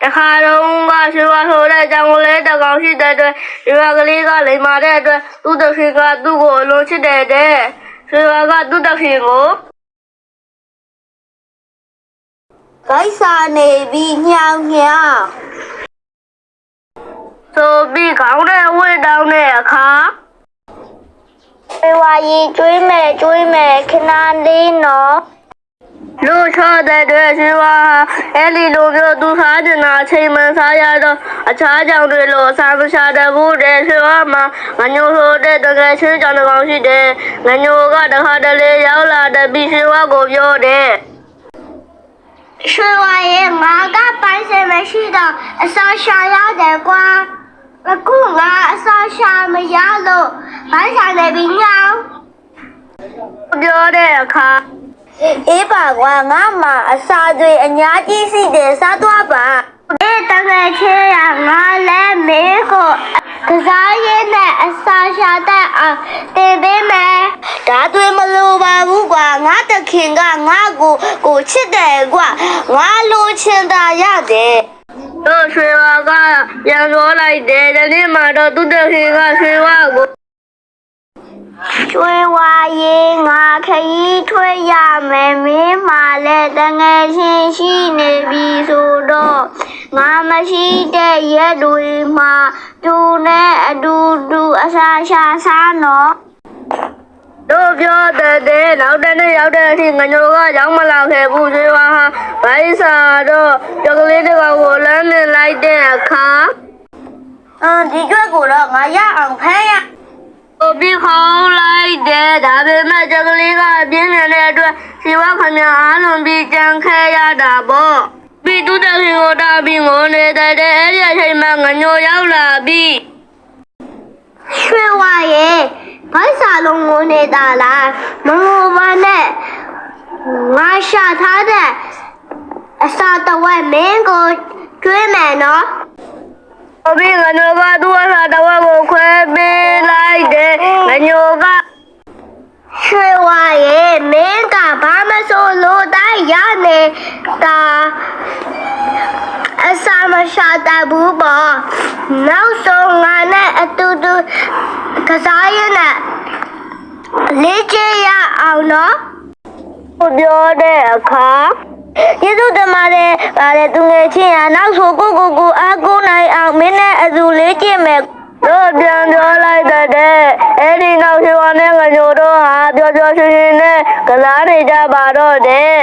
တခါတော့ကရွှေဝါဆိုတဲ့အကြောင်းကိုလည်းတကောင်ရှိတဲ့အတွက်ရွှေဝါကလေးကလိမ်မာတဲ့အတွက်သူ့တခင်ကသူ့ကိုအလွန်ချစ်တဲ့တဲ့ရွှေဝါကသူ့တခင်ကိုဂိုက်စာနေပြီးညောင်ဆိုပြီးခေါင်းနဲ့ဝှေ့တောင်းတဲ့အခါရွှေဝါရီကျွေးမယ်ခဏလေးနော်လူချတဲ့အတွက်ရွှေဝါအဲ့ဒီလိုမျိုးသူစားကျင်တာအချိန်မှန်စားရတော့အခြားကြောင်တွေလိုအစာမရှာတတ်ဘူးတဲ့ရွှေဝါမှာငညိုဆိုတဲ့တကယ်ချင်းကြောင်တစ်ကောင်ရှိတယ်ငညိုကတခါတလေရောက်လာတဲ့ပြီးရွှေဝါကိုပြောတယ်ရွှေဝါရဲ့ငါကပိုင်စင်မရှိတော့အစာရှာရတယ်ကွာအခုငါအစာရှာမရလို့ပိုင်ဆိုင်နေပြီးညောင်းပြောတဲ့အခါအေးပါကွာငါမှအစာတွေအများကြီးရှိတယ်စားသွားပါအေးတကယ်ချေရငါလည်းမင်းကိုကစားရင်းနဲ့အစာရှာတတ်အောင်တင်ပေးမယ်ဒါတွေမလိုပါဘူးကွာငါတခင်ကငါကိုချစ်တယ်ကွာငါလိုချင်တာရတယ်တို့ရွှေဝါကပြန်ပြောလိုက်တယ်ဒီနေ့မှတော့သူ့တခင်ကရွှေဝါကိုရွှေဝါရေငါခရီးထွက်ရမယ်မင်းမှလည်းတငယ်ချင်းရှိနေပြီဆိုတော့ငါမရှိတဲ့ရက်တွေမှာသူနဲ့အတူအစာရှာစားနော်တို့ပြောတဲ့နောက်တဲ့နေ့ရောက်တဲ့အထိငညိုကရောက်မလာခဲ့ဘူးရွှေဝါဟာဘိုင်းစာတော့ကြောက်ကလေးတစ်ကောင်ကိုလမ်းမြင်လိုက်တဲ့အခါဒီကျွက်ကိုတော့ငါရအောင်ဖမ်းရပြီးခေါင်းလိုက်တယ်ဒါပေမဲ့ကြောက်ကလေးကအပြင်းနေတဲ့အတွက်ရွှေဝါခမရအားလုံးပြီးကြံခဲရတာပေါ့ပြီးသူ့တခင်ကိုတာပြီးငိုနေတဲ့အဲ့ဒီအချိန်မှာငညိုရောက်လာပြီးရွှေဝါရဲ့ဘိုက်စာလုံးငိုနေတာလားမငိုပါနဲ့ငါရှာထားတဲ့အစာတဝက်မင်းကိုကျွေးမယ်နော်ပြီးငညိုကသူ့အစာတဝက်ကိုခွဲပေးလိုက်တယ်ငညိုကရွှေဝါရဲ့မင်းကဘာမဆိုလို့တိုင်းရနေတာအစာမရှာတတ်ဘူးပေါ့နောက်ဆုံးငါနဲ့အတူကစားရနဲ့လေးကျရအောင်နော်ပြောတဲ့အခါကျေးဇူးတင်ပါတယ်ဗါလေသူငယ်ချင်းဟာနောက်ဆိုကိုအားကိုနိုင်အောင်မင်းနဲ့အတူလေးကျမယ်တို့ပြန်ပြောလိုက်တဲ့အဲ့ဒီနောက်ရွှေဝါနဲ့ငညိုတို့ဟာပျော်ပျော်ရွှင်ရွှင်နဲ့ကစားနေကြပါတော့တဲ့